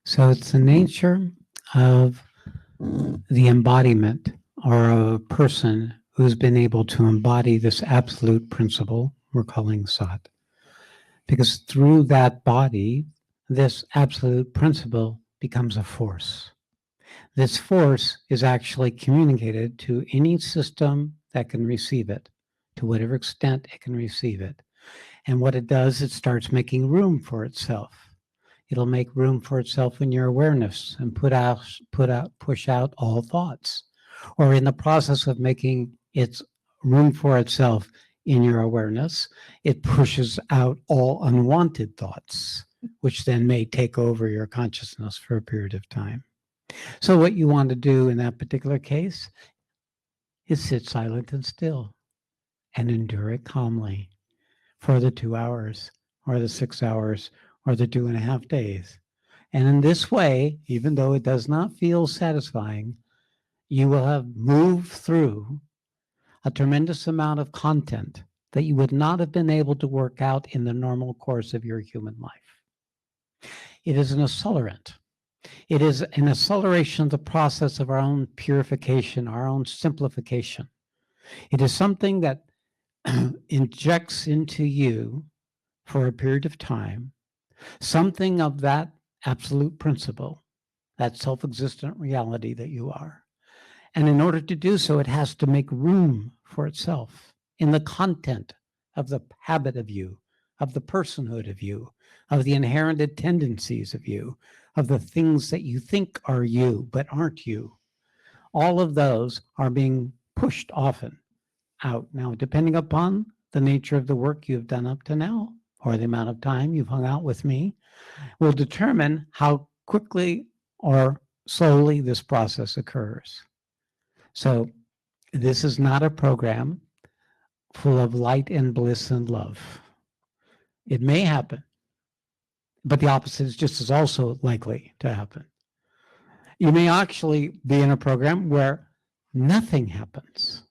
So it's the nature of the embodiment or a person who's been able to embody this absolute principle we're calling Sat. Because through that body, this absolute principle becomes a force. This force is actually communicated to any system that can receive it, to whatever extent it can receive it. And what it does, it starts making room for itself. It'll make room for itself in your awareness and push out all thoughts. Or in the process of making its room for itself in your awareness, it pushes out all unwanted thoughts, which then may take over your consciousness for a period of time. So what you want to do in that particular case is sit silent and still and endure it calmly for the 2 hours or the 6 hours or the 2.5 days. And in this way, even though it does not feel satisfying, you will have moved through a tremendous amount of content that you would not have been able to work out in the normal course of your human life. It is an accelerant. It is an acceleration of the process of our own purification, our own simplification. It is something that injects into you for a period of time something of that absolute principle, that self-existent reality that you are. And in order to do so, it has to make room for itself in the content of the habit of you, of the personhood of you, of the inherited tendencies of you, of the things that you think are you but aren't you. All of those are being pushed often out. Now, depending upon the nature of the work you've done up to now, or the amount of time you've hung out with me, will determine how quickly or slowly this process occurs. So this is not a program full of light and bliss and love. It may happen, but the opposite is just as also likely to happen. You may actually be in a program where nothing happens.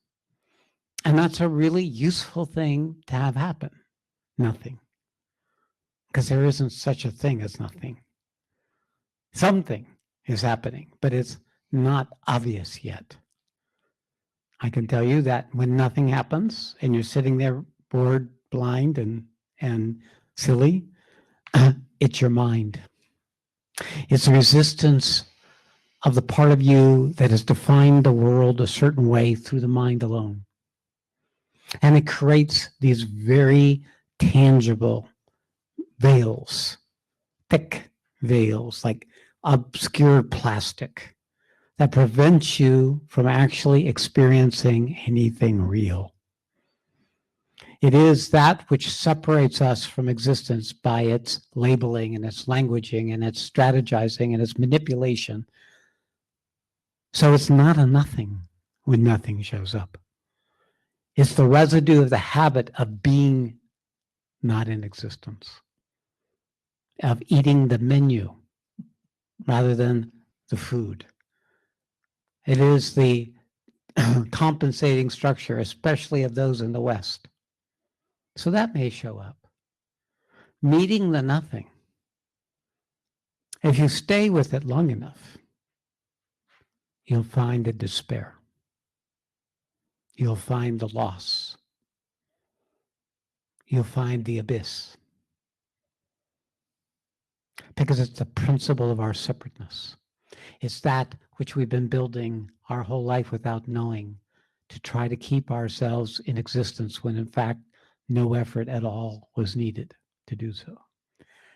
And that's a really useful thing to have happen. Nothing. Because there isn't such a thing as nothing. Something is happening, but it's not obvious yet. I can tell you that when nothing happens and you're sitting there bored, blind, and silly, it's your mind. It's the resistance of the part of you that has defined the world a certain way through the mind alone. And it creates these very tangible veils, thick veils, like obscured plastic, that prevents you from actually experiencing anything real. It is that which separates us from existence by its labeling and its languaging and its strategizing and its manipulation. So it's not a nothing when nothing shows up. It's the residue of the habit of being not in existence, of eating the menu rather than the food. It is the compensating structure, especially of those in the West. So that may show up. Meeting the nothing. If you stay with it long enough, you'll find the despair. You'll find the loss. You'll find the abyss. Because it's the principle of our separateness. It's that which we've been building our whole life without knowing, to try to keep ourselves in existence when in fact no effort at all was needed to do so.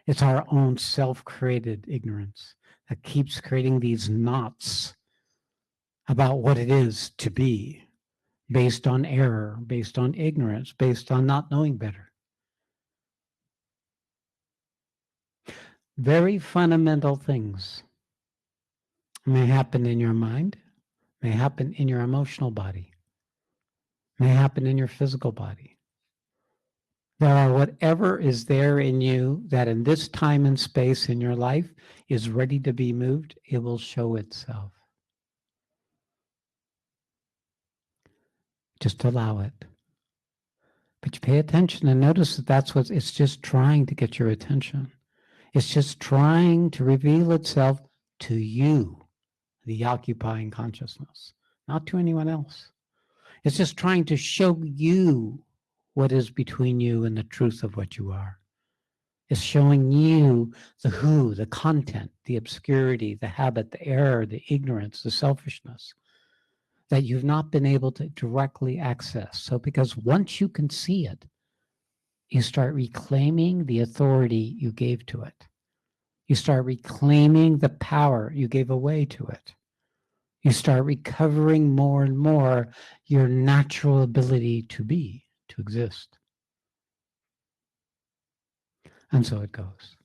It's our own self-created ignorance that keeps creating these knots about what it is to be, based on error, based on ignorance, based on not knowing better. Very fundamental things may happen in your mind, may happen in your emotional body, may happen in your physical body. There are whatever is there in you that in this time and space in your life is ready to be moved, it will show itself. Just allow it. But you pay attention and notice that that's what it's just trying to get your attention. It's just trying to reveal itself to you, the occupying consciousness, not to anyone else. It's just trying to show you what is between you and the truth of what you are. It's showing you the who, the content, the obscurity, the habit, the error, the ignorance, the selfishness that you've not been able to directly access. So because once you can see it, you start reclaiming the authority you gave to it. You start reclaiming the power you gave away to it. You start recovering more and more your natural ability to be, to exist. And so it goes.